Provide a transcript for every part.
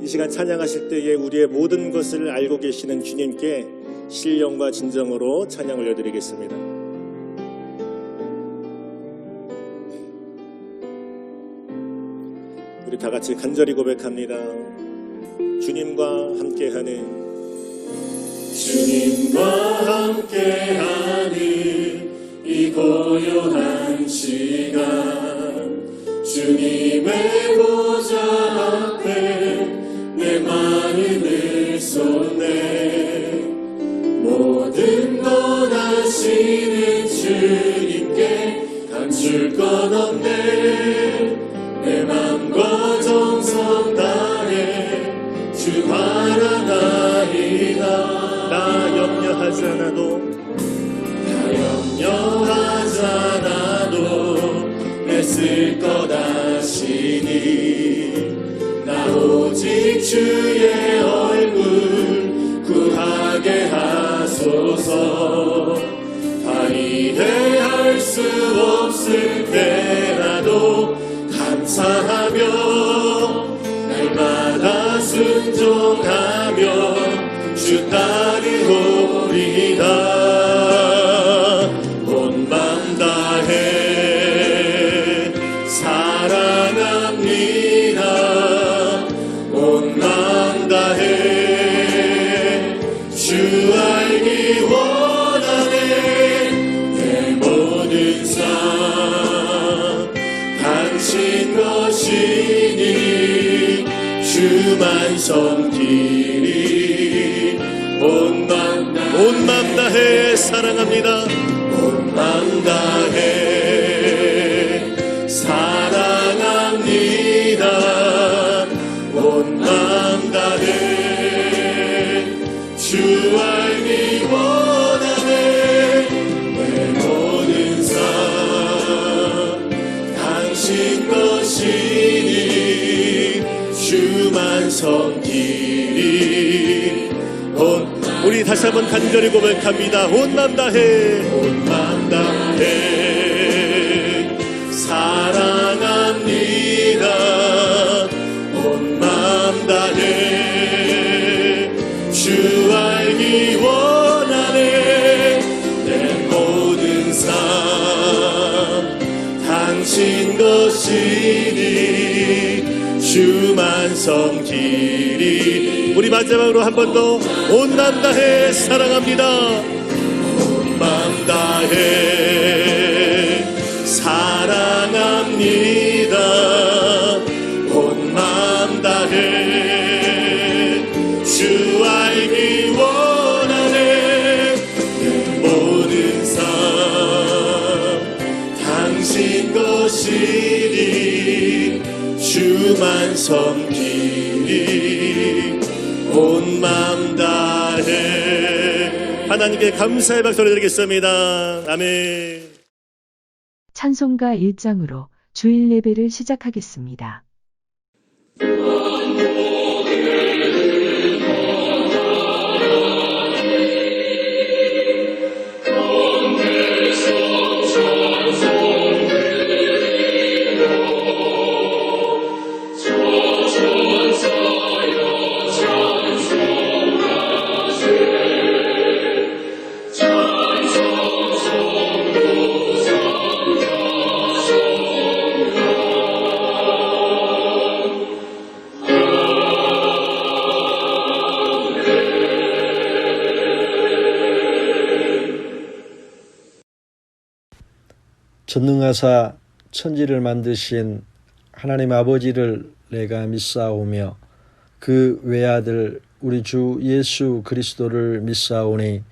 이 시간 찬양하실 때에 우리의 모든 것을 알고 계시는 주님께 신령과 진정으로 찬양 올려드리겠습니다. 우리 다 같이 간절히 고백합니다. 주님과 함께하는 이 고요한 시간 주님의 보좌 앞에 내 마음을 쏟네. 모든 것 아시는 주님께 감출 것 없네. 내 맘과 정성 다해 주 바라나이다. 나 염려하지 않아도 애쓸 것 아시니 나 오직 주의 얼굴 구하게 하소서. 다 이해할 수 없을 때라도 감사하며 날마다 순종하며 주 따르오리다. 온 맘 다해 사랑합니다. 온 맘 다해 주 알기 원하네. 내 모든 삶 당신 것이니 주만 섬기리. 온 맘 다해 사랑합니다. 온 맘 다해 사랑합니다. 온 맘 다해 주 알기 원하네. 내 모든 삶 당신 것이니 주만 섬기리. 우리 다시 한번 간절히 고백합니다. 온 맘 다해 사랑합니다. 온 맘 다해 주 알기 원하네. 내 모든 삶 당신 것이니 주만 섬기리. 우리 마지막으로 한 번 더 온 맘 다해 사랑합니다. 온 맘 다해 사랑합니다. 온 맘 다해 주 알기 원하네. 내 모든 삶 당신 것이니 주만 섬기리. 온 맘 다해. 하나님께 감사의 박수 드리겠습니다. 아멘. 찬송가 1장으로 주일 예배를 시작하겠습니다. 전능하사 천지를 만드신 하나님 아버지를 내가 믿사오며 그 외아들 우리 주 예수 그리스도를 믿사오니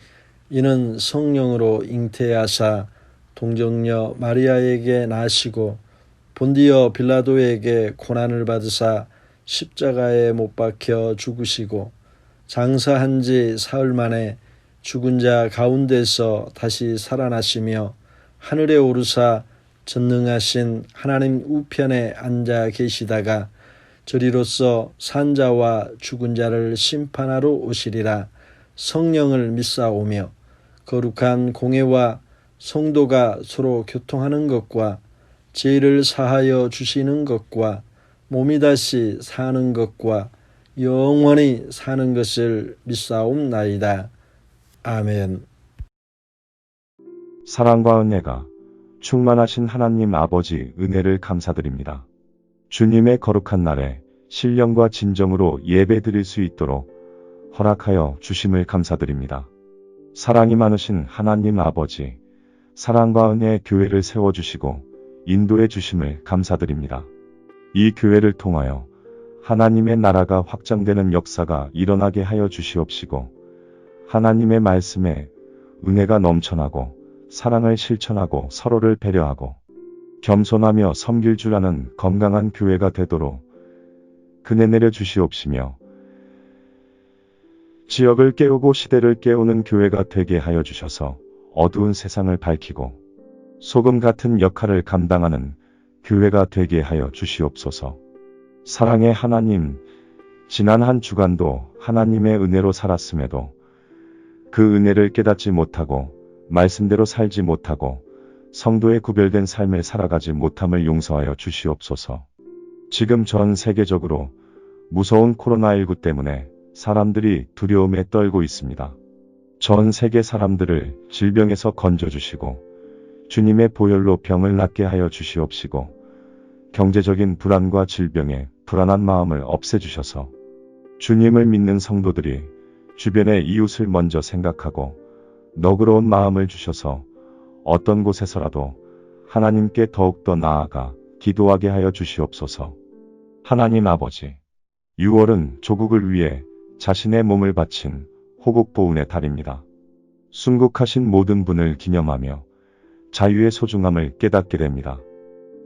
이는 성령으로 잉태하사 동정녀 마리아에게 나시고 본디어 빌라도에게 고난을 받으사 십자가에 못 박혀 죽으시고 장사한 지 사흘 만에 죽은 자 가운데서 다시 살아나시며 하늘에 오르사 전능하신 하나님 우편에 앉아 계시다가 저리로서 산 자와 죽은 자를 심판하러 오시리라. 성령을 믿사오며 거룩한 공회와 성도가 서로 교통하는 것과 죄를 사하여 주시는 것과 몸이 다시 사는 것과 영원히 사는 것을 믿사옵나이다. 아멘. 사랑과 은혜가 충만하신 하나님 아버지 은혜를 감사드립니다. 주님의 거룩한 날에 신령과 진정으로 예배 드릴 수 있도록 허락하여 주심을 감사드립니다. 사랑이 많으신 하나님 아버지, 사랑과 은혜의 교회를 세워주시고 인도해 주심을 감사드립니다. 이 교회를 통하여 하나님의 나라가 확장되는 역사가 일어나게 하여 주시옵시고 하나님의 말씀에 은혜가 넘쳐나고 사랑을 실천하고 서로를 배려하고 겸손하며 섬길 줄 아는 건강한 교회가 되도록 은혜 내려 주시옵시며 지역을 깨우고 시대를 깨우는 교회가 되게 하여 주셔서 어두운 세상을 밝히고 소금 같은 역할을 감당하는 교회가 되게 하여 주시옵소서. 사랑의 하나님, 지난 한 주간도 하나님의 은혜로 살았음에도 그 은혜를 깨닫지 못하고 말씀대로 살지 못하고 성도의 구별된 삶을 살아가지 못함을 용서하여 주시옵소서. 지금 전 세계적으로 무서운 코로나19 때문에 사람들이 두려움에 떨고 있습니다. 전 세계 사람들을 질병에서 건져주시고 주님의 보혈로 병을 낫게 하여 주시옵시고 경제적인 불안과 질병에 불안한 마음을 없애주셔서 주님을 믿는 성도들이 주변의 이웃을 먼저 생각하고 너그러운 마음을 주셔서 어떤 곳에서라도 하나님께 더욱더 나아가 기도하게 하여 주시옵소서. 하나님 아버지, 6월은 조국을 위해 자신의 몸을 바친 호국보훈의 달입니다. 순국하신 모든 분을 기념하며 자유의 소중함을 깨닫게 됩니다.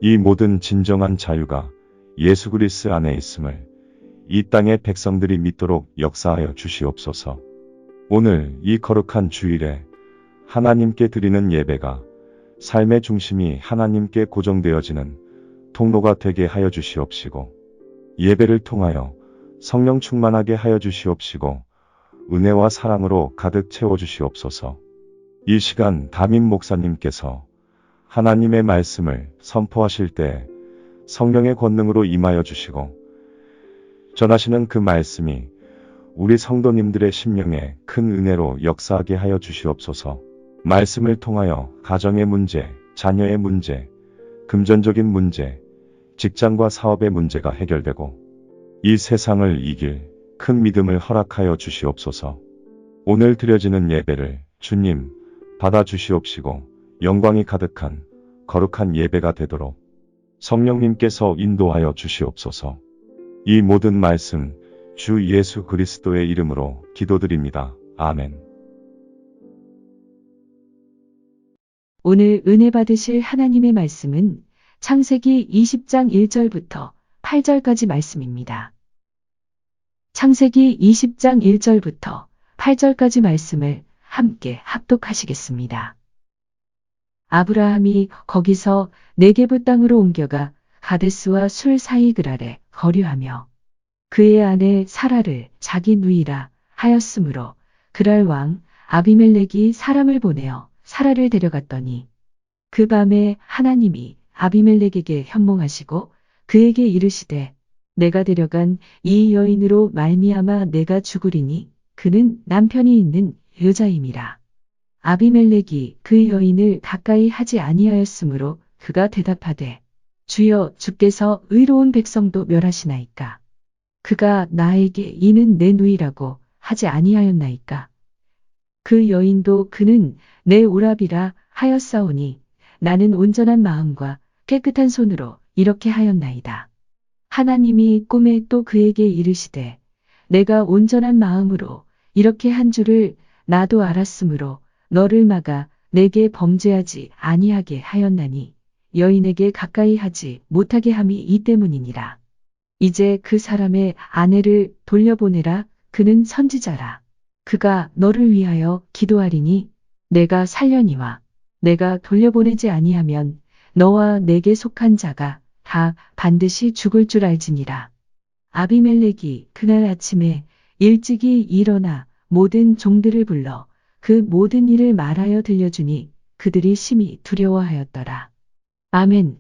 이 모든 진정한 자유가 예수 그리스도 안에 있음을 이 땅의 백성들이 믿도록 역사하여 주시옵소서. 오늘 이 거룩한 주일에 하나님께 드리는 예배가 삶의 중심이 하나님께 고정되어지는 통로가 되게 하여 주시옵시고 예배를 통하여 성령 충만하게 하여 주시옵시고 은혜와 사랑으로 가득 채워주시옵소서. 이 시간 담임 목사님께서 하나님의 말씀을 선포하실 때 성령의 권능으로 임하여 주시고 전하시는 그 말씀이 우리 성도님들의 심령에 큰 은혜로 역사하게 하여 주시옵소서. 말씀을 통하여 가정의 문제, 자녀의 문제, 금전적인 문제, 직장과 사업의 문제가 해결되고 이 세상을 이길 큰 믿음을 허락하여 주시옵소서. 오늘 드려지는 예배를 주님 받아주시옵시고 영광이 가득한 거룩한 예배가 되도록 성령님께서 인도하여 주시옵소서. 이 모든 말씀 주 예수 그리스도의 이름으로 기도드립니다. 아멘. 오늘 은혜 받으실 하나님의 말씀은 창세기 20장 1절부터 8절까지 말씀입니다. 창세기 20장 1절부터 8절까지 말씀을 함께 합독하시겠습니다. 아브라함이 거기서 네게부 땅으로 옮겨가 가데스와 술 사이 그랄에 거류하며 그의 아내 사라를 자기 누이라 하였으므로 그랄 왕 아비멜렉이 사람을 보내어 사라를 데려갔더니 그 밤에 하나님이 아비멜렉에게 현몽하시고 그에게 이르시되 내가 데려간 이 여인으로 말미암아 내가 죽으리니 그는 남편이 있는 여자임이라. 아비멜렉이 그 여인을 가까이 하지 아니하였으므로 그가 대답하되 주여 주께서 의로운 백성도 멸하시나이까. 그가 나에게 이는 내 누이라고 하지 아니하였나이까. 그 여인도 그는 내 오라비라 하였사오니 나는 온전한 마음과 깨끗한 손으로 이렇게 하였나이다. 하나님이 꿈에 또 그에게 이르시되 내가 온전한 마음으로 이렇게 한 줄을 나도 알았으므로 너를 막아 내게 범죄하지 아니하게 하였나니 여인에게 가까이 하지 못하게 함이 이 때문이니라. 이제 그 사람의 아내를 돌려보내라. 그는 선지자라. 그가 너를 위하여 기도하리니 내가 살려니와 내가 돌려보내지 아니하면 너와 내게 속한 자가 다 반드시 죽을 줄 알지니라. 아비멜렉이 그날 아침에 일찍이 일어나 모든 종들을 불러 그 모든 일을 말하여 들려주니 그들이 심히 두려워하였더라. 아멘.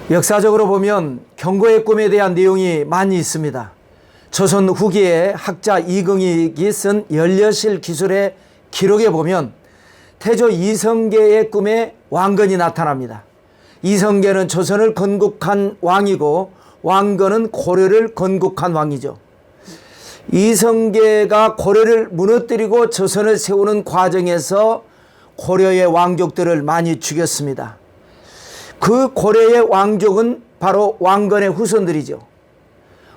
역사적으로 보면 경고의 꿈에 대한 내용이 많이 있습니다. 조선 후기에 학자 이긍익이 쓴 연려실 기술의 기록에 보면 태조 이성계의 꿈에 왕건이 나타납니다. 이성계는 조선을 건국한 왕이고 왕건은 고려를 건국한 왕이죠. 이성계가 고려를 무너뜨리고 조선을 세우는 과정에서 고려의 왕족들을 많이 죽였습니다. 그 고려의 왕족은 바로 왕건의 후손들이죠.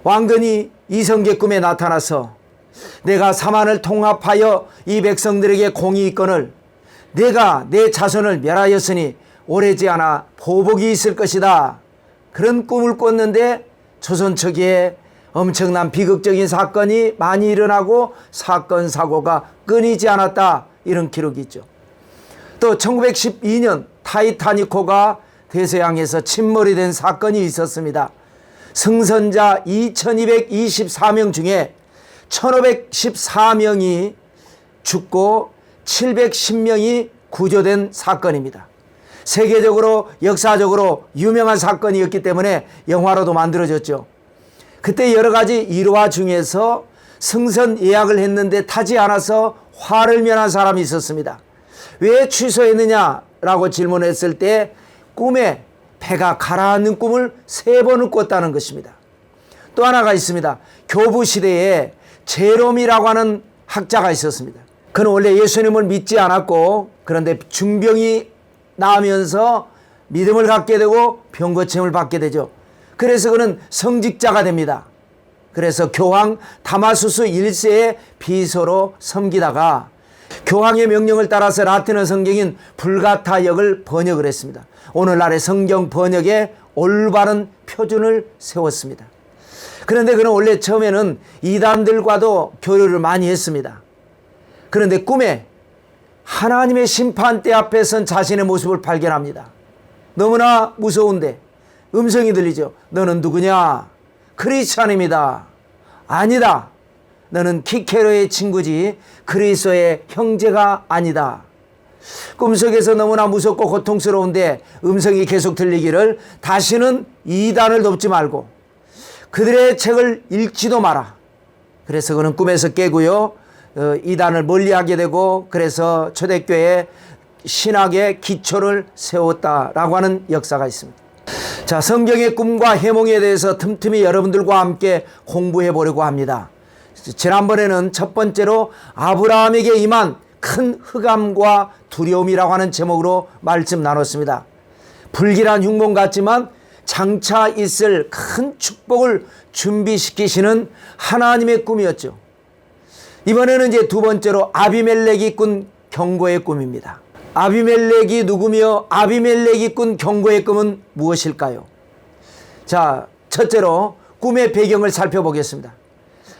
왕건이 이성계 꿈에 나타나서 내가 사만을 통합하여 이 백성들에게 공이 있거늘 내가 내 자손을 멸하였으니 오래지 않아 보복이 있을 것이다. 그런 꿈을 꿨는데 조선 초기에 엄청난 비극적인 사건이 많이 일어나고 사건 사고가 끊이지 않았다. 이런 기록이 있죠. 또 1912년 타이타닉호가 대서양에서 침몰이 된 사건이 있었습니다. 승선자 2224명 중에 1514명이 죽고 710명이 구조된 사건입니다. 세계적으로 역사적으로 유명한 사건이었기 때문에 영화로도 만들어졌죠. 그때 여러 가지 일화 중에서 승선 예약을 했는데 타지 않아서 화를 면한 사람이 있었습니다. 왜 취소했느냐라고 질문했을 때 꿈에 배가 가라앉는 꿈을 3번을 꿨다는 것입니다. 또 하나가 있습니다. 교부시대에 제롬이라고 하는 학자가 있었습니다. 그는 원래 예수님을 믿지 않았고 그런데 중병이 나면서 믿음을 갖게 되고 병고침을 받게 되죠. 그래서 그는 성직자가 됩니다. 그래서 교황 다마수스 1세의 비서로 섬기다가 교황의 명령을 따라서 라틴어 성경인 불가타역을 번역을 했습니다. 오늘날의 성경 번역에 올바른 표준을 세웠습니다. 그런데 그는 원래 처음에는 이단들과도 교류를 많이 했습니다. 그런데 꿈에 하나님의 심판대 앞에 선 자신의 모습을 발견합니다. 너무나 무서운데 음성이 들리죠. 너는 누구냐? 크리스찬입니다. 아니다. 너는 키케로의 친구지 그리스도의 형제가 아니다. 꿈속에서 너무나 무섭고 고통스러운데 음성이 계속 들리기를 다시는 이단을 돕지 말고 그들의 책을 읽지도 마라. 그래서 그는 꿈에서 깨고요. 이단을 멀리하게 되고 그래서 초대교회 신학의 기초를 세웠다라고 하는 역사가 있습니다. 자, 성경의 꿈과 해몽에 대해서 틈틈이 여러분들과 함께 공부해 보려고 합니다. 지난번에는 첫 번째로 아브라함에게 임한 큰 흑암과 두려움이라고 하는 제목으로 말씀 나눴습니다. 불길한 흉몽 같지만 장차 있을 큰 축복을 준비시키시는 하나님의 꿈이었죠. 이번에는 이제 두 번째로 아비멜렉이 꾼 경고의 꿈입니다. 아비멜렉이 누구며 아비멜렉이 꾼 경고의 꿈은 무엇일까요? 자, 첫째로 꿈의 배경을 살펴보겠습니다.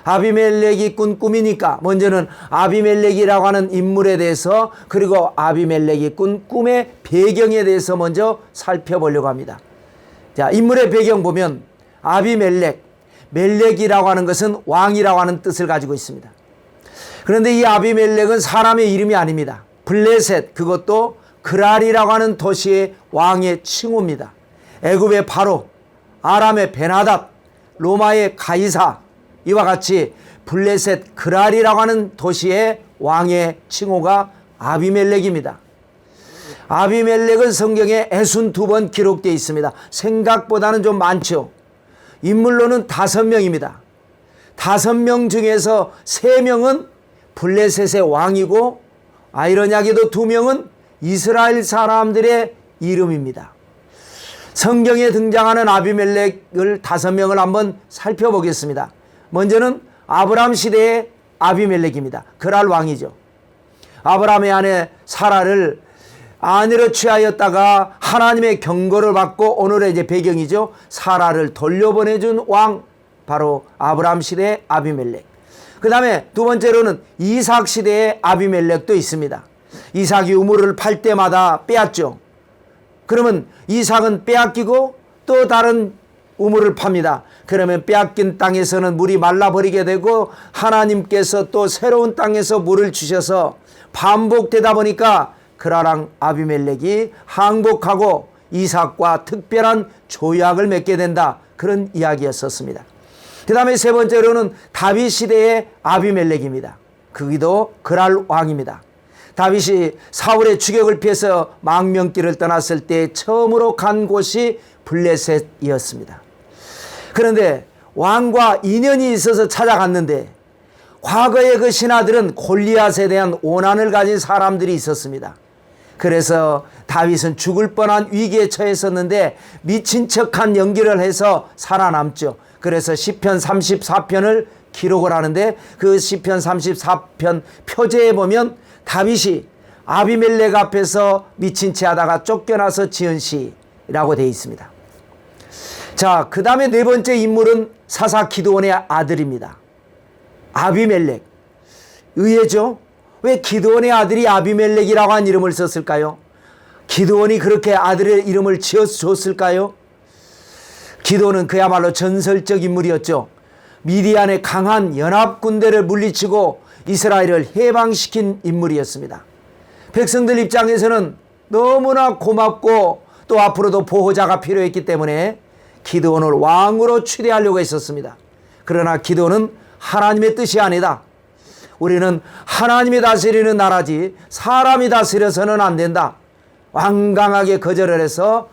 아비멜렉이 꾼 꿈이니까 먼저는 아비멜렉이라고 하는 인물에 대해서 그리고 아비멜렉이 꾼 꿈의 배경에 대해서 먼저 살펴보려고 합니다. 자, 인물의 배경 보면 아비멜렉, 멜렉이라고 하는 것은 왕이라고 하는 뜻을 가지고 있습니다. 그런데 이 아비멜렉은 사람의 이름이 아닙니다. 블레셋, 그것도 그랄이라고 하는 도시의 왕의 칭호입니다. 애굽의 바로, 아람의 베나닷, 로마의 가이사, 이와 같이 블레셋 그랄이라고 하는 도시의 왕의 칭호가 아비멜렉입니다. 아비멜렉은 성경에 62번 기록되어 있습니다. 생각보다는 좀 많죠. 인물로는 5명입니다. 5명 중에서 3명은 블레셋의 왕이고 아이러니하게도 2명은 이스라엘 사람들의 이름입니다. 성경에 등장하는 아비멜렉을 5명을 한번 살펴보겠습니다. 먼저는 아브라함 시대의 아비멜렉입니다. 그랄 왕이죠. 아브라함의 아내 사라를 아내로 취하였다가 하나님의 경고를 받고 오늘의 이제 배경이죠. 사라를 돌려보내준 왕, 바로 아브라함 시대의 아비멜렉. 그 다음에 두 번째로는 이삭 시대의 아비멜렉도 있습니다. 이삭이 우물을 팔 때마다 빼앗죠. 그러면 이삭은 빼앗기고 또 다른 우물을 팝니다. 그러면 빼앗긴 땅에서는 물이 말라버리게 되고 하나님께서 또 새로운 땅에서 물을 주셔서 반복되다 보니까 그라랑 아비멜렉이 항복하고 이삭과 특별한 조약을 맺게 된다. 그런 이야기였었습니다. 그 다음에 세 번째로는 다윗 시대의 아비멜렉입니다. 그기도 그랄 왕입니다. 다윗이 사울의 추격을 피해서 망명길을 떠났을 때 처음으로 간 곳이 블레셋이었습니다. 그런데 왕과 인연이 있어서 찾아갔는데 과거의 그 신하들은 골리앗에 대한 오난을 가진 사람들이 있었습니다. 그래서 다윗은 죽을 뻔한 위기에 처했었는데 미친 척한 연기를 해서 살아남죠. 그래서 시편 34편을 기록을 하는데 그 시편 34편 표제에 보면 다윗이 아비멜렉 앞에서 미친 채 하다가 쫓겨나서 지은 시라고 되어 있습니다. 자, 그 다음에 네 번째 인물은 사사 기드온의 아들입니다. 아비멜렉. 의외죠? 왜 기드온의 아들이 아비멜렉이라고 한 이름을 썼을까요? 기드온이 그렇게 아들의 이름을 지어줬을까요? 기드온은 그야말로 전설적 인물이었죠. 미디안의 강한 연합군대를 물리치고 이스라엘을 해방시킨 인물이었습니다. 백성들 입장에서는 너무나 고맙고 또 앞으로도 보호자가 필요했기 때문에 기드온을 왕으로 추대하려고 했었습니다. 그러나 기드온은 하나님의 뜻이 아니다. 우리는 하나님이 다스리는 나라지 사람이 다스려서는 안 된다. 완강하게 거절을 해서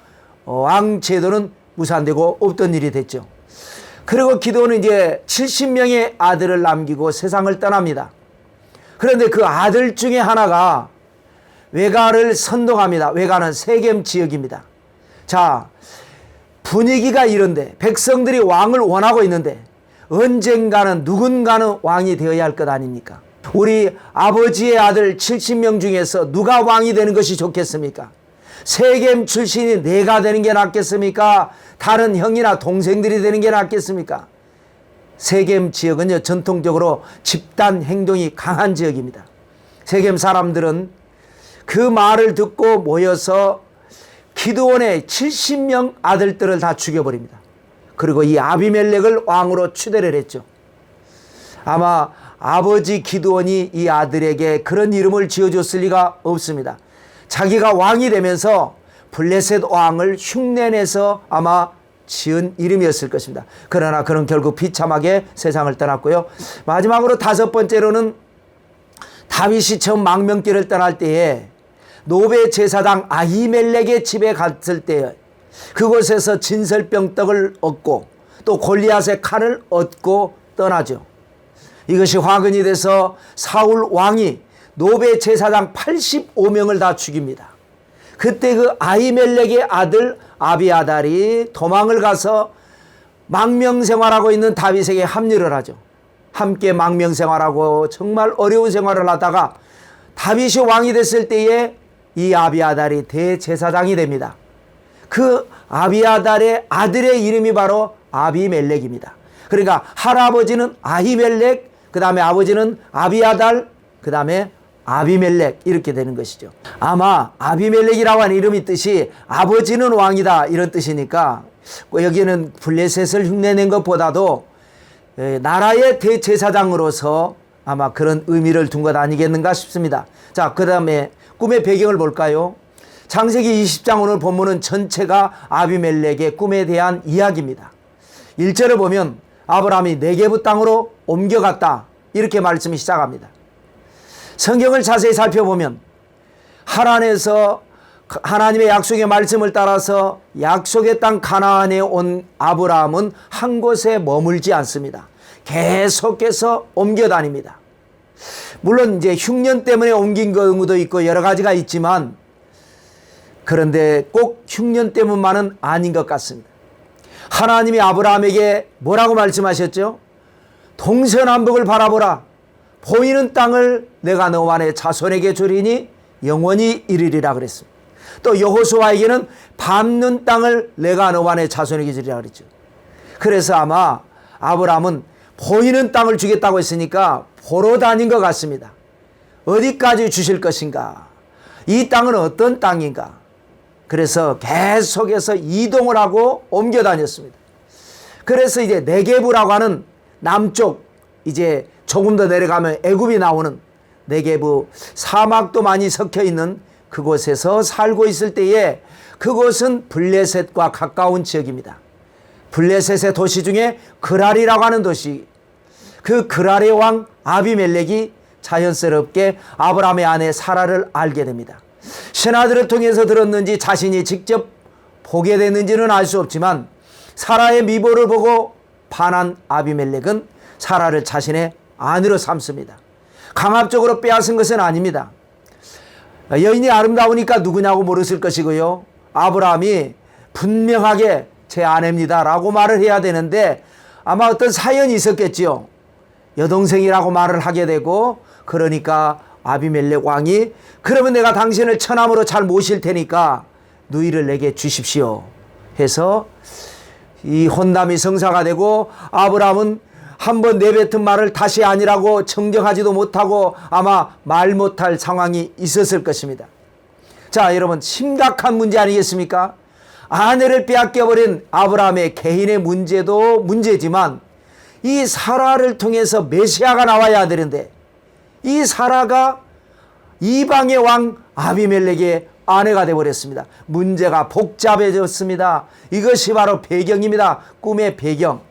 왕 제도는 무산되고 없던 일이 됐죠. 그리고 기드온은 이제 70명의 아들을 남기고 세상을 떠납니다. 그런데 그 아들 중에 하나가 외가를 선동합니다. 외가는 세겜 지역입니다. 자, 분위기가 이런데 백성들이 왕을 원하고 있는데 언젠가는 누군가는 왕이 되어야 할 것 아닙니까? 우리 아버지의 아들 70명 중에서 누가 왕이 되는 것이 좋겠습니까? 세겜 출신이 내가 되는 게 낫겠습니까? 다른 형이나 동생들이 되는 게 낫겠습니까? 세겜 지역은요, 전통적으로 집단 행동이 강한 지역입니다. 세겜 사람들은 그 말을 듣고 모여서 기드온의 70명 아들들을 다 죽여버립니다. 그리고 이 아비멜렉을 왕으로 추대를 했죠. 아마 아버지 기드온이 이 아들에게 그런 이름을 지어줬을 리가 없습니다. 자기가 왕이 되면서 블레셋 왕을 흉내내서 아마 지은 이름이었을 것입니다. 그러나 그는 결국 비참하게 세상을 떠났고요. 마지막으로 다섯 번째로는 다윗이 처음 망명길을 떠날 때에 노베 제사장 아히멜렉의 집에 갔을 때 그곳에서 진설병떡을 얻고 또 골리앗의 칼을 얻고 떠나죠. 이것이 화근이 돼서 사울 왕이 노베 제사장 85명을 다 죽입니다. 그때 그 아히멜렉의 아들 아비아달이 도망을 가서 망명생활하고 있는 다윗에게 합류를 하죠. 함께 망명생활하고 정말 어려운 생활을 하다가 다윗이 왕이 됐을 때에 이 아비아달이 대제사장이 됩니다. 그 아비아달의 아들의 이름이 바로 아비멜렉입니다. 그러니까 할아버지는 아히멜렉, 그 다음에 아버지는 아비아달, 그 다음에 아비멜렉 이렇게 되는 것이죠. 아마 아비멜렉이라고 하는 이름이 뜻이 아버지는 왕이다 이런 뜻이니까 여기는 블레셋을 흉내낸 것보다도 나라의 대제사장으로서 아마 그런 의미를 둔 것 아니겠는가 싶습니다. 자, 그 다음에 꿈의 배경을 볼까요? 창세기 20장 오늘 본문은 전체가 아비멜렉의 꿈에 대한 이야기입니다. 1절을 보면 아브라함이 네게부 땅으로 옮겨갔다 이렇게 말씀이 시작합니다. 성경을 자세히 살펴보면 하란에서 하나님의 약속의 말씀을 따라서 약속의 땅 가나안에 온 아브라함은 한 곳에 머물지 않습니다. 계속해서 옮겨 다닙니다. 물론 이제 흉년 때문에 옮긴 경우도 있고 여러 가지가 있지만 그런데 꼭 흉년 때문만은 아닌 것 같습니다. 하나님이 아브라함에게 뭐라고 말씀하셨죠? 동서남북을 바라보라. 보이는 땅을 내가 너와 내 자손에게 주리니 영원히 이르리라 그랬습니다. 또 여호수아에게는 밟는 땅을 내가 너와 내 자손에게 주리라 그랬죠. 그래서 아마 아브라함은 보이는 땅을 주겠다고 했으니까 보러 다닌 것 같습니다. 어디까지 주실 것인가? 이 땅은 어떤 땅인가? 그래서 계속해서 이동을 하고 옮겨 다녔습니다. 그래서 이제 네게부라고 하는 남쪽 이제 조금 더 내려가면 애굽이 나오는 네게부 사막도 많이 섞여 있는 그곳에서 살고 있을 때에 그곳은 블레셋과 가까운 지역입니다. 블레셋의 도시 중에 그랄이라고 하는 도시, 그 그랄의 왕 아비멜렉이 자연스럽게 아브라함의 아내 사라를 알게 됩니다. 신하들을 통해서 들었는지 자신이 직접 보게 됐는지는 알 수 없지만 사라의 미모를 보고 반한 아비멜렉은 사라를 자신의 아내로 삼습니다. 강압적으로 빼앗은 것은 아닙니다. 여인이 아름다우니까 누구냐고 물었을 것이고요. 아브라함이 분명하게 제 아내입니다 라고 말을 해야 되는데 아마 어떤 사연이 있었겠지요. 여동생이라고 말을 하게 되고, 그러니까 아비멜렉 왕이 그러면 내가 당신을 처남으로 잘 모실 테니까 누이를 내게 주십시오 해서 이 혼담이 성사가 되고, 아브라함은 한번 내뱉은 말을 다시 아니라고 정정하지도 못하고 아마 말 못할 상황이 있었을 것입니다. 자, 여러분, 심각한 문제 아니겠습니까? 아내를 빼앗겨버린 아브라함의 개인의 문제도 문제지만 이 사라를 통해서 메시아가 나와야 되는데 이 사라가 이방의 왕 아비멜렉의 아내가 되어버렸습니다. 문제가 복잡해졌습니다. 이것이 바로 배경입니다. 꿈의 배경.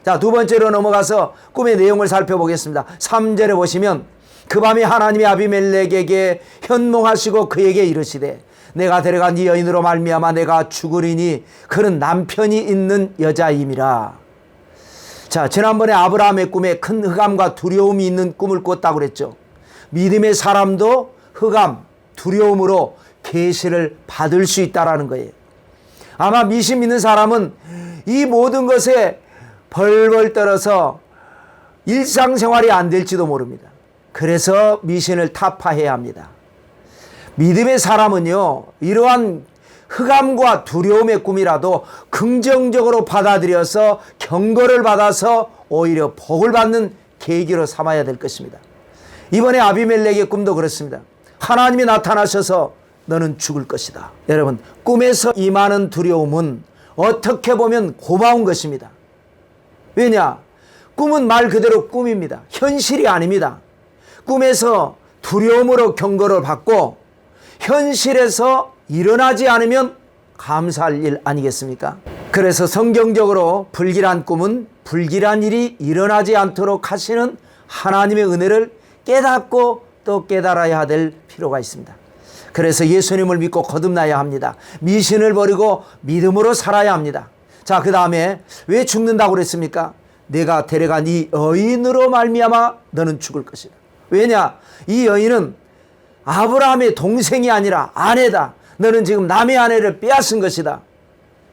자, 두 번째로 넘어가서 꿈의 내용을 살펴보겠습니다. 3절에 보시면 그 밤에 하나님이 아비멜렉에게 현몽하시고 그에게 이르시되 내가 데려간 이 여인으로 말미암아 내가 죽으리니 그는 남편이 있는 여자임이라. 자, 지난번에 아브라함의 꿈에 큰 흑암과 두려움이 있는 꿈을 꿨다고 그랬죠. 믿음의 사람도 흑암, 두려움으로 계시를 받을 수 있다라는 거예요. 아마 미신 믿는 사람은 이 모든 것에 벌벌 떨어서 일상생활이 안 될지도 모릅니다. 그래서 미신을 타파해야 합니다. 믿음의 사람은요, 이러한 흑암과 두려움의 꿈이라도 긍정적으로 받아들여서 경고를 받아서 오히려 복을 받는 계기로 삼아야 될 것입니다. 이번에 아비멜렉의 꿈도 그렇습니다. 하나님이 나타나셔서 너는 죽을 것이다. 여러분, 꿈에서 임하는 두려움은 어떻게 보면 고마운 것입니다. 왜냐? 꿈은 말 그대로 꿈입니다. 현실이 아닙니다. 꿈에서 두려움으로 경고를 받고 현실에서 일어나지 않으면 감사할 일 아니겠습니까? 그래서 성경적으로 불길한 꿈은 불길한 일이 일어나지 않도록 하시는 하나님의 은혜를 깨닫고 또 깨달아야 될 필요가 있습니다. 그래서 예수님을 믿고 거듭나야 합니다. 미신을 버리고 믿음으로 살아야 합니다. 자, 그 다음에 왜 죽는다고 그랬습니까? 내가 데려간 이 여인으로 말미암아 너는 죽을 것이다. 왜냐? 이 여인은 아브라함의 동생이 아니라 아내다. 너는 지금 남의 아내를 빼앗은 것이다.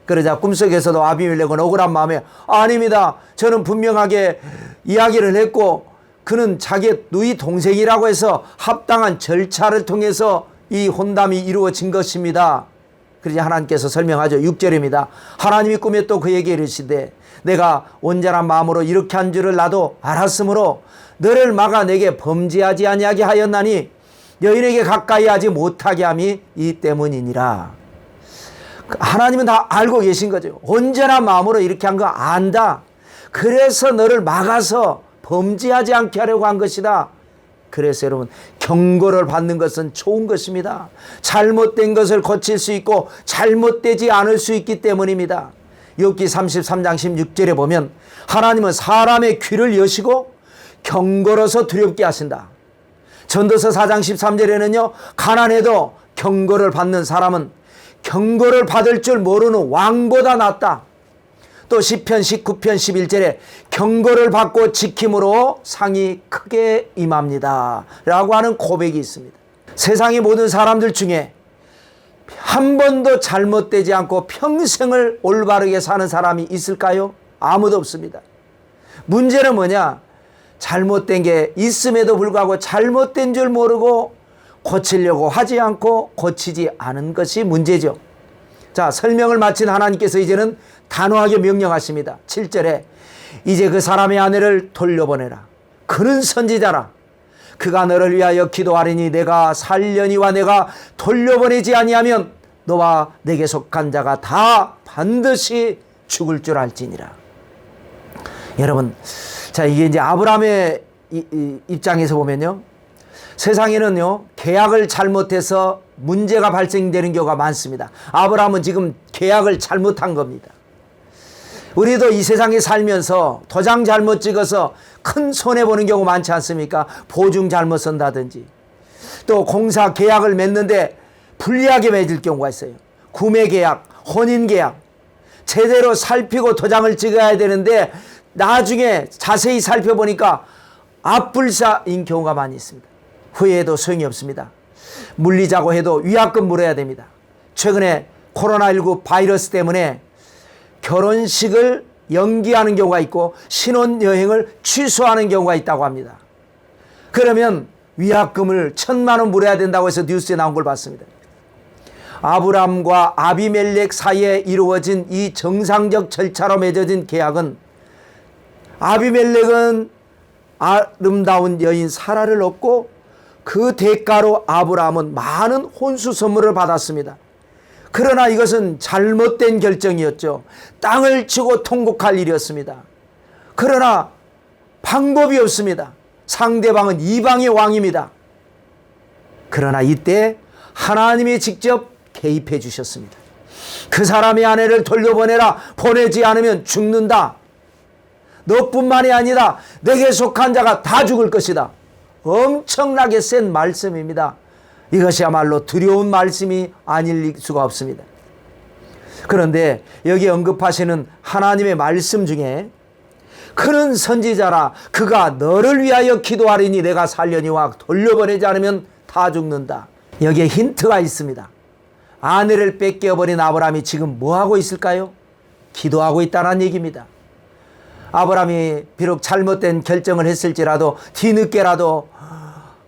그러자 꿈속에서도 아비멜렉은 억울한 마음에 아닙니다. 저는 분명하게 이야기를 했고 그는 자기 누이 동생이라고 해서 합당한 절차를 통해서 이 혼담이 이루어진 것입니다. 그러자 하나님께서 설명하죠. 6절입니다. 하나님이 꿈에 또 그에게 이르시되 내가 온전한 마음으로 이렇게 한 줄을 나도 알았으므로 너를 막아 내게 범죄하지 아니하게 하였나니 여인에게 가까이 하지 못하게 함이 이 때문이니라. 하나님은 다 알고 계신 거죠. 온전한 마음으로 이렇게 한 거 안다. 그래서 너를 막아서 범죄하지 않게 하려고 한 것이다. 그래서 여러분, 경고를 받는 것은 좋은 것입니다. 잘못된 것을 고칠 수 있고 잘못되지 않을 수 있기 때문입니다. 욥기 33장 16절에 보면 하나님은 사람의 귀를 여시고 경고로서 두렵게 하신다. 전도서 4장 13절에는요, 가난해도 경고를 받는 사람은 경고를 받을 줄 모르는 왕보다 낫다. 또 시편 19편 11절에 경고를 받고 지킴으로 상이 크게 임합니다 라고 하는 고백이 있습니다. 세상의 모든 사람들 중에 한 번도 잘못되지 않고 평생을 올바르게 사는 사람이 있을까요? 아무도 없습니다. 문제는 뭐냐? 잘못된 게 있음에도 불구하고 잘못된 줄 모르고 고치려고 하지 않고 고치지 않은 것이 문제죠. 자, 설명을 마친 하나님께서 이제는 단호하게 명령하십니다. 7절에 이제 그 사람의 아내를 돌려보내라. 그는 선지자라. 그가 너를 위하여 기도하리니 내가 살려니와 내가 돌려보내지 아니하면 너와 내게 속한 자가 다 반드시 죽을 줄 알지니라. 여러분, 자, 이게 이제 아브라함의 입장에서 보면요, 세상에는요, 계약을 잘못해서 문제가 발생되는 경우가 많습니다. 아브라함은 지금 계약을 잘못한 겁니다. 우리도 이 세상에 살면서 도장 잘못 찍어서 큰 손해보는 경우 많지 않습니까? 보증 잘못 쓴다든지, 또 공사 계약을 맺는데 불리하게 맺을 경우가 있어요. 구매 계약, 혼인 계약 제대로 살피고 도장을 찍어야 되는데 나중에 자세히 살펴보니까 앞불사인 경우가 많이 있습니다. 후회해도 소용이 없습니다. 물리자고 해도 위약금 물어야 됩니다. 최근에 코로나19 바이러스 때문에 결혼식을 연기하는 경우가 있고 신혼여행을 취소하는 경우가 있다고 합니다. 그러면 위약금을 1,000만 원 물어야 된다고 해서 뉴스에 나온 걸 봤습니다. 아브람과 아비멜렉 사이에 이루어진 이 정상적 절차로 맺어진 계약은, 아비멜렉은 아름다운 여인 사라를 얻고 그 대가로 아브라함은 많은 혼수 선물을 받았습니다. 그러나 이것은 잘못된 결정이었죠. 땅을 치고 통곡할 일이었습니다. 그러나 방법이 없습니다. 상대방은 이방의 왕입니다. 그러나 이때 하나님이 직접 개입해 주셨습니다. 그 사람의 아내를 돌려보내라. 보내지 않으면 죽는다. 너뿐만이 아니라 내게 속한 자가 다 죽을 것이다. 엄청나게 센 말씀입니다. 이것이야말로 두려운 말씀이 아닐 수가 없습니다. 그런데 여기 언급하시는 하나님의 말씀 중에 그는 선지자라 그가 너를 위하여 기도하리니 내가 살려니와 돌려보내지 않으면 다 죽는다. 여기에 힌트가 있습니다. 아내를 뺏겨버린 아브라함이 지금 뭐하고 있을까요? 기도하고 있다는 얘기입니다. 아브라함이 비록 잘못된 결정을 했을지라도 뒤늦게라도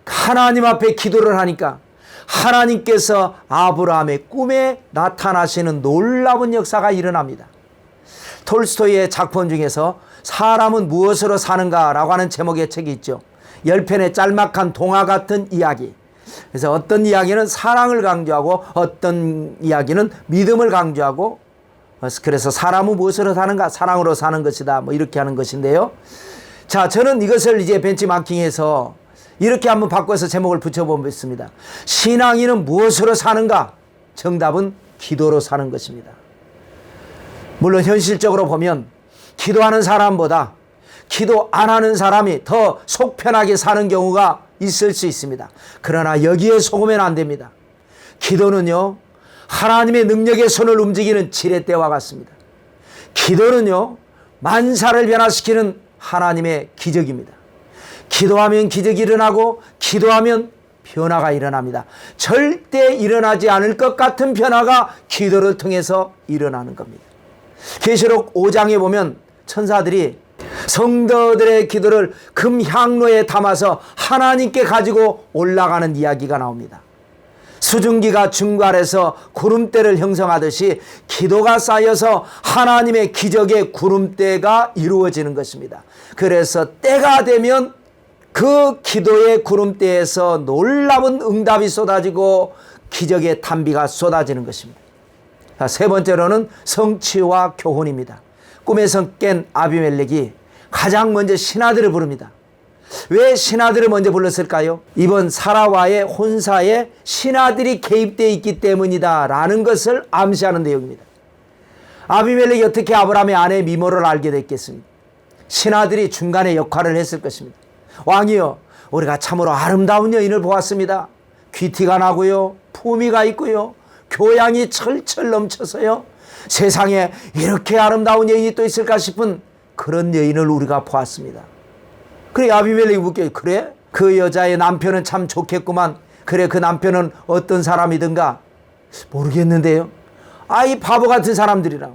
하나님 앞에 기도를 하니까 하나님께서 아브라함의 꿈에 나타나시는 놀라운 역사가 일어납니다. 톨스토이의 작품 중에서 사람은 무엇으로 사는가 라고 하는 제목의 책이 있죠. 10편의 짤막한 동화 같은 이야기. 그래서 어떤 이야기는 사랑을 강조하고 어떤 이야기는 믿음을 강조하고, 그래서 사람은 무엇으로 사는가? 사랑으로 사는 것이다. 뭐 이렇게 하는 것인데요. 자, 저는 이것을 이제 벤치마킹해서 이렇게 한번 바꿔서 제목을 붙여보겠습니다. 신앙인은 무엇으로 사는가? 정답은 기도로 사는 것입니다. 물론 현실적으로 보면 기도하는 사람보다 기도 안 하는 사람이 더 속 편하게 사는 경우가 있을 수 있습니다. 그러나 여기에 속으면 안 됩니다. 기도는요, 하나님의 능력의 손을 움직이는 지렛대와 같습니다. 기도는요, 만사를 변화시키는 하나님의 기적입니다. 기도하면 기적이 일어나고 기도하면 변화가 일어납니다. 절대 일어나지 않을 것 같은 변화가 기도를 통해서 일어나는 겁니다. 계시록 5장에 보면 천사들이 성도들의 기도를 금향로에 담아서 하나님께 가지고 올라가는 이야기가 나옵니다. 수증기가 증발해서 구름대를 형성하듯이 기도가 쌓여서 하나님의 기적의 구름대가 이루어지는 것입니다. 그래서 때가 되면 그 기도의 구름대에서 놀라운 응답이 쏟아지고 기적의 탄비가 쏟아지는 것입니다. 세 번째로는 성취와 교훈입니다. 꿈에서 깬 아비멜렉이 가장 먼저 신하들을 부릅니다. 왜 신하들을 먼저 불렀을까요? 이번 사라와의 혼사에 신하들이 개입되어 있기 때문이다 라는 것을 암시하는 내용입니다. 아비멜렉이 어떻게 아브라함의 아내 미모를 알게 됐겠습니까? 신하들이 중간에 역할을 했을 것입니다. 왕이여, 우리가 참으로 아름다운 여인을 보았습니다. 귀티가 나고요, 품위가 있고요, 교양이 철철 넘쳐서요, 세상에 이렇게 아름다운 여인이 또 있을까 싶은 그런 여인을 우리가 보았습니다. 그래, 아비멜렉이 묻게, 그래? 그 여자의 남편은 참 좋겠구만. 그래, 그 남편은 어떤 사람이든가? 모르겠는데요. 아이 바보 같은 사람들이라.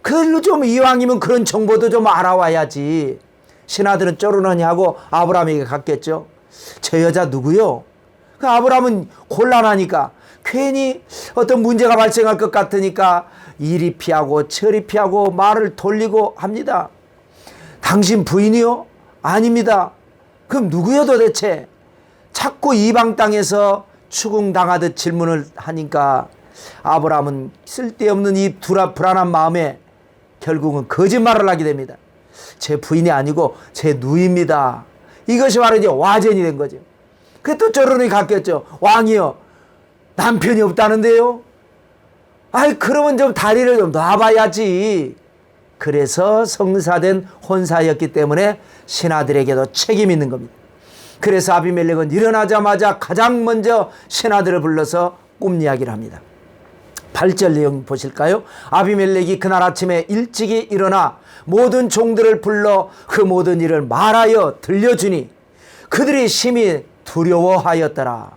그걸로 좀 이왕이면 그런 정보도 좀 알아와야지. 신하들은 쪼르느니 하고 아브라함에게 갔겠죠. 저 여자 누구요? 그 아브라함은 곤란하니까, 괜히 어떤 문제가 발생할 것 같으니까 이리 피하고 저리 피하고 말을 돌리고 합니다. 당신 부인이요? 아닙니다. 그럼 누구요 도대체? 자꾸 이방 땅에서 추궁당하듯 질문을 하니까 아브라함은 쓸데없는 이 불안한 마음에 결국은 거짓말을 하게 됩니다. 제 부인이 아니고 제 누이입니다. 이것이 바로 이제 와전이 된 거죠. 그 또 저런이 갔겠죠. 왕이요, 남편이 없다는데요? 아이, 그러면 좀 다리를 좀 놔봐야지. 그래서 성사된 혼사였기 때문에 신하들에게도 책임이 있는 겁니다. 그래서 아비멜렉은 일어나자마자 가장 먼저 신하들을 불러서 꿈 이야기를 합니다. 8절 내용 보실까요? 아비멜렉이 그날 아침에 일찍이 일어나 모든 종들을 불러 그 모든 일을 말하여 들려주니 그들이 심히 두려워하였더라.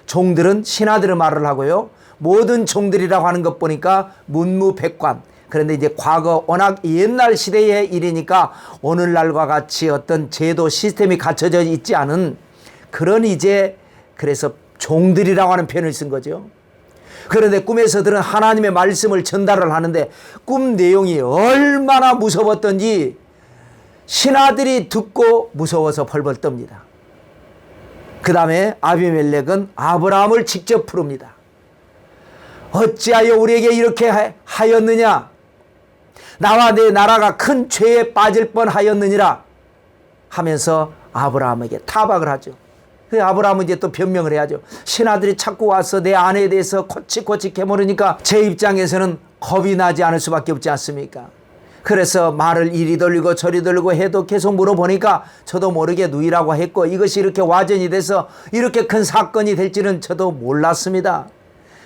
종들은 신하들의 말을 하고요, 모든 종들이라고 하는 것 보니까 문무백관. 그런데 이제 과거 워낙 옛날 시대의 일이니까 오늘날과 같이 어떤 제도 시스템이 갖춰져 있지 않은 그런 이제, 그래서 종들이라고 하는 표현을 쓴 거죠. 그런데 꿈에서들은 하나님의 말씀을 전달을 하는데 꿈 내용이 얼마나 무서웠던지 신하들이 듣고 무서워서 벌벌 떱니다. 그 다음에 아비멜렉은 아브라함을 직접 부릅니다. 어찌하여 우리에게 이렇게 하였느냐? 나와 내 나라가 큰 죄에 빠질 뻔하였느니라 하면서 아브라함에게 타박을 하죠. 그 아브라함은 이제 또 변명을 해야죠. 신하들이 자꾸 와서 내 아내에 대해서 코치코치 캐물으니까 제 입장에서는 겁이 나지 않을 수밖에 없지 않습니까? 그래서 말을 이리 돌리고 저리 돌리고 해도 계속 물어보니까 저도 모르게 누이라고 했고, 이것이 이렇게 와전이 돼서 이렇게 큰 사건이 될지는 저도 몰랐습니다.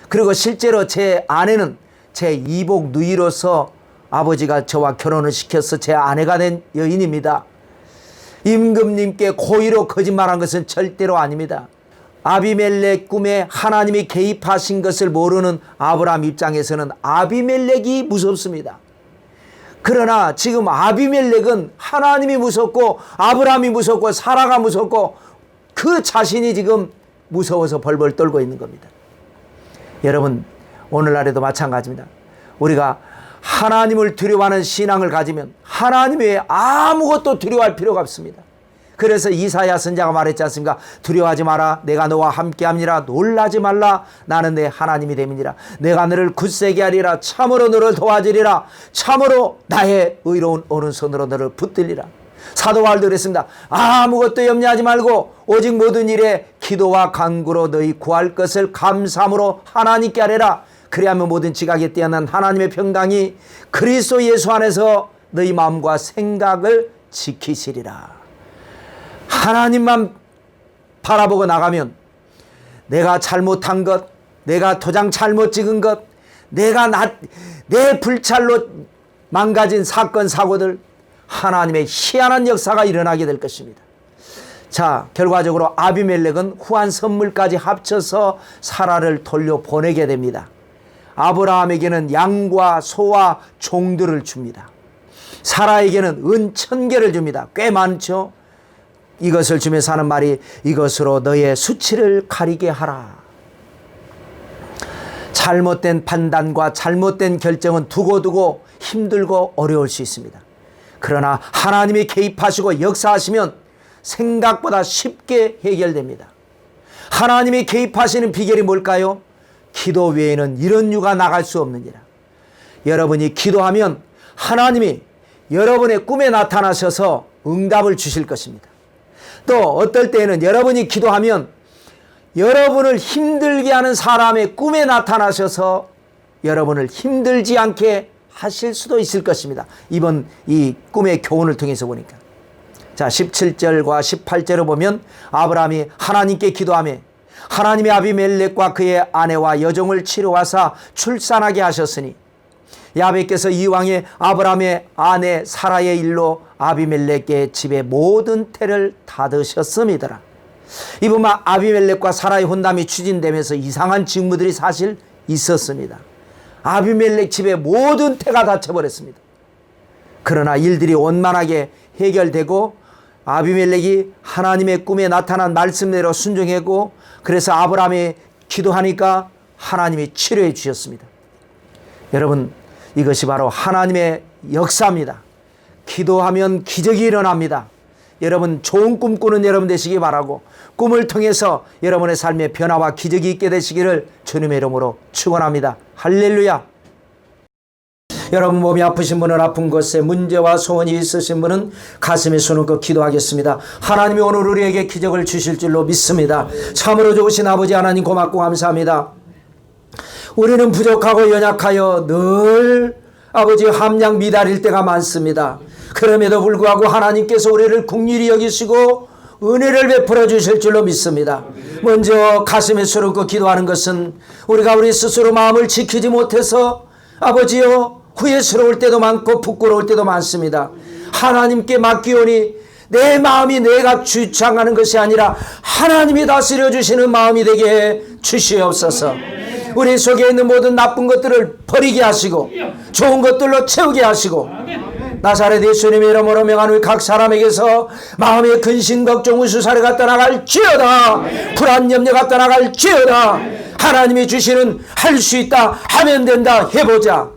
그리고 실제로 제 아내는 제 이복 누이로서 아버지가 저와 결혼을 시켜서 제 아내가 된 여인입니다. 임금님께 고의로 거짓말한 것은 절대로 아닙니다. 아비멜렉 꿈에 하나님이 개입하신 것을 모르는 아브라함 입장에서는 아비멜렉이 무섭습니다. 그러나 지금 아비멜렉은 하나님이 무섭고 아브라함이 무섭고 사라가 무섭고 그 자신이 지금 무서워서 벌벌 떨고 있는 겁니다. 여러분, 오늘날에도 마찬가지입니다. 우리가 하나님을 두려워하는 신앙을 가지면 하나님 외에 아무것도 두려워할 필요가 없습니다. 그래서 이사야 선지자가 말했지 않습니까? 두려워하지 마라, 내가 너와 함께함이라. 놀라지 말라, 나는 내 하나님이 됨이니라. 내가 너를 굳세게 하리라. 참으로 너를 도와주리라. 참으로 나의 의로운 오른손으로 너를 붙들리라. 사도 바울도 그랬습니다. 아무것도 염려하지 말고 오직 모든 일에 기도와 간구로 너희 구할 것을 감사함으로 하나님께 아뢰라. 그리하면 모든 지각에 뛰어난 하나님의 평강이 그리스도 예수 안에서 너희 마음과 생각을 지키시리라. 하나님만 바라보고 나가면 내가 잘못한 것, 내가 도장 잘못 찍은 것, 내 불찰로 망가진 사건 사고들, 하나님의 희한한 역사가 일어나게 될 것입니다. 자, 결과적으로 아비멜렉은 후한 선물까지 합쳐서 사라를 돌려보내게 됩니다. 아브라함에게는 양과 소와 종들을 줍니다. 사라에게는 은 1000개를 줍니다. 꽤 많죠. 이것을 주면서 하는 말이 이것으로 너의 수치를 가리게 하라. 잘못된 판단과 잘못된 결정은 두고두고 힘들고 어려울 수 있습니다. 그러나 하나님이 개입하시고 역사하시면 생각보다 쉽게 해결됩니다. 하나님이 개입하시는 비결이 뭘까요? 기도 외에는 이런 유가 나갈 수 없느니라. 여러분이 기도하면 하나님이 여러분의 꿈에 나타나셔서 응답을 주실 것입니다. 또 어떨 때에는 여러분이 기도하면 여러분을 힘들게 하는 사람의 꿈에 나타나셔서 여러분을 힘들지 않게 하실 수도 있을 것입니다. 이번 이 꿈의 교훈을 통해서 보니까. 자, 17절과 18절을 보면 아브라함이 하나님께 기도하며 하나님이 아비멜렉과 그의 아내와 여종을 치료하사 출산하게 하셨으니 야베께서 이왕에 아브라함의 아내 사라의 일로 아비멜렉의 집의 모든 태를 닫으셨음이더라. 이 보면 아비멜렉과 사라의 혼담이 추진되면서 이상한 징후들이 사실 있었습니다. 아비멜렉 집의 모든 태가 닫혀버렸습니다. 그러나 일들이 원만하게 해결되고 아비멜렉이 하나님의 꿈에 나타난 말씀대로 순종했고, 그래서 아브라함이 기도하니까 하나님이 치료해 주셨습니다. 여러분, 이것이 바로 하나님의 역사입니다. 기도하면 기적이 일어납니다. 여러분, 좋은 꿈 꾸는 여러분 되시기 바라고, 꿈을 통해서 여러분의 삶에 변화와 기적이 있게 되시기를 주님의 이름으로 축원합니다. 할렐루야. 여러분 몸이 아프신 분은 아픈 곳에 문제와 소원이 있으신 분은 가슴에 손을 얹고 기도하겠습니다. 하나님이 오늘 우리에게 기적을 주실 줄로 믿습니다. 참으로 좋으신 아버지 하나님 고맙고 감사합니다. 우리는 부족하고 연약하여 늘 아버지 함량 미달일 때가 많습니다. 그럼에도 불구하고 하나님께서 우리를 긍휼히 여기시고 은혜를 베풀어 주실 줄로 믿습니다. 먼저 가슴에 손을 얹고 기도하는 것은 우리가 우리 스스로 마음을 지키지 못해서 아버지여 후회스러울 때도 많고 부끄러울 때도 많습니다. 하나님께 맡기오니 내 마음이 내가 주장하는 것이 아니라 하나님이 다스려 주시는 마음이 되게 해 주시옵소서. 우리 속에 있는 모든 나쁜 것들을 버리게 하시고 좋은 것들로 채우게 하시고 나사렛 예수님의 이름으로 명한 우리 각 사람에게서 마음의 근심 걱정 우수사례가 떠나갈지어다. 불안 염려가 떠나갈지어다. 하나님이 주시는 할 수 있다 하면 된다 해보자.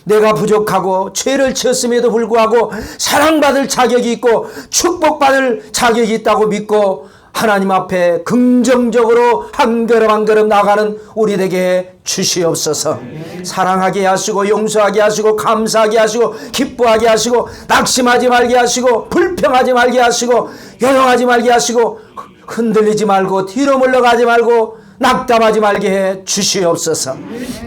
내가 부족하고 죄를 지었음에도 불구하고 사랑받을 자격이 있고 축복받을 자격이 있다고 믿고 하나님 앞에 긍정적으로 한 걸음 한 걸음 나가는 우리 되게 주시옵소서. 사랑하게 하시고 용서하게 하시고 감사하게 하시고 기뻐하게 하시고 낙심하지 말게 하시고 불평하지 말게 하시고 요동하지 말게 하시고 흔들리지 말고 뒤로 물러가지 말고 낙담하지 말게 해 주시옵소서.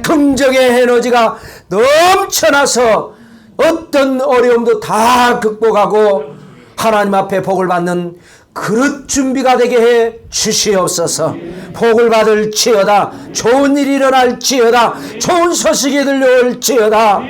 긍정의 에너지가 넘쳐나서 어떤 어려움도 다 극복하고 하나님 앞에 복을 받는 그릇 준비가 되게 해 주시옵소서. 복을 받을지어다. 좋은 일이 일어날지어다. 좋은 소식이 들려올지어다.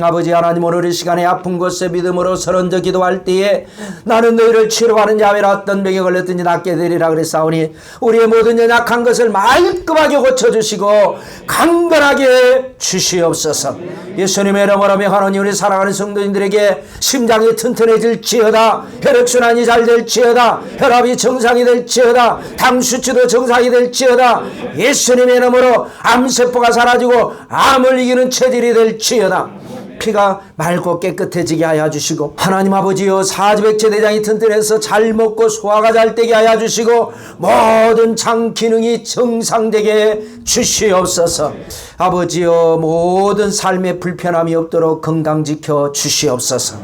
아버지 하나님 오늘 이 시간에 아픈 곳에 믿음으로 서른저 기도할 때에 나는 너희를 치료하는 자매라 어떤 병에 걸렸든지 낫게 되리라 그랬사오니 우리의 모든 연약한 것을 말끔하게 고쳐주시고 강건하게 주시옵소서. 예수님의 이름으로 명하노니 우리 사랑하는 성도님들에게 심장이 튼튼해질지어다. 혈액순환이 잘 될지어다. 혈압이 정상이 될지어다. 당 수치도 정상이 될지어다. 예수님의 이름으로 암세포가 사라지고 암을 이기는 체질이 될지어다. 피가 맑고 깨끗해지게 하여 주시고 하나님 아버지여 사지백체 내장이 튼튼해서 잘 먹고 소화가 잘 되게 하여 주시고 모든 장 기능이 정상되게 주시옵소서. 아버지여 모든 삶에 불편함이 없도록 건강 지켜 주시옵소서.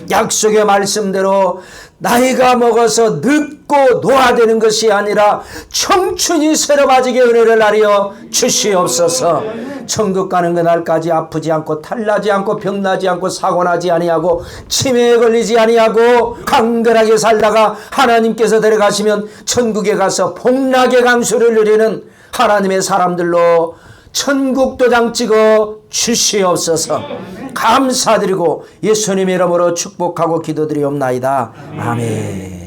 약속의 말씀대로 나이가 먹어서 늙고 노화되는 것이 아니라 청춘이 새로워지게 은혜를 하려 주시옵소서. 천국 가는 그날까지 아프지 않고 탈나지 않고 병나지 않고 사고나지 아니하고 치매에 걸리지 아니하고 강건하게 살다가 하나님께서 데려가시면 천국에 가서 복락의 강수를 누리는 하나님의 사람들로 천국 도장 찍어 주시옵소서. 감사드리고 예수님의 이름으로 축복하고 기도드리옵나이다. 아멘.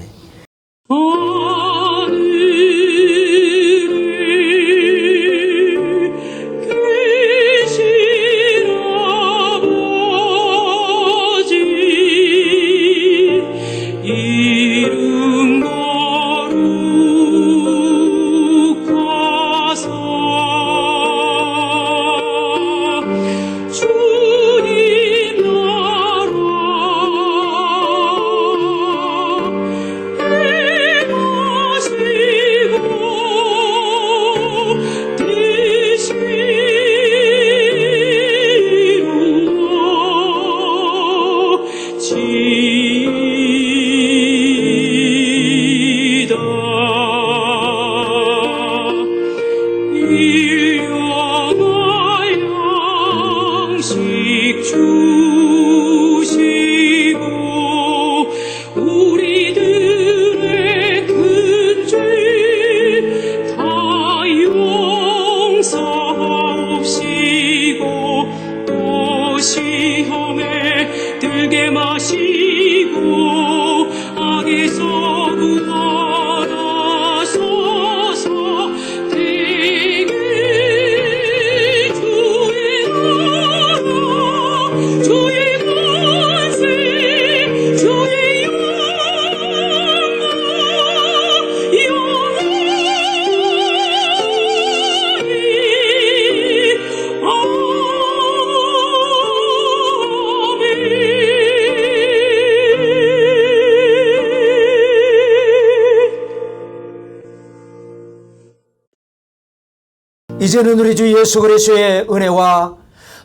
이제는 우리 주 예수 그리스도의 은혜와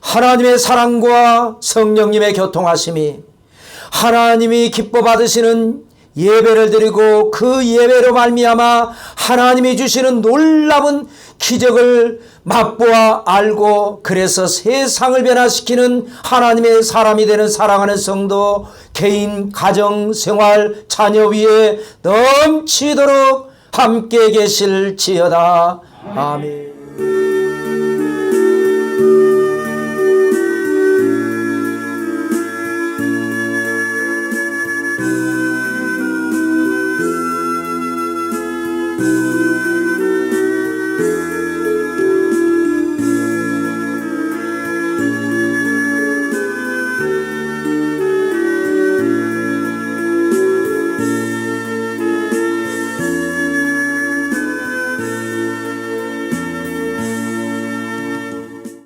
하나님의 사랑과 성령님의 교통하심이 하나님이 기뻐 받으시는 예배를 드리고 그 예배로 말미암아 하나님이 주시는 놀라운 기적을 맛보아 알고 그래서 세상을 변화시키는 하나님의 사람이 되는 사랑하는 성도, 개인, 가정, 생활, 자녀 위에 넘치도록 함께 계실지어다. 아멘.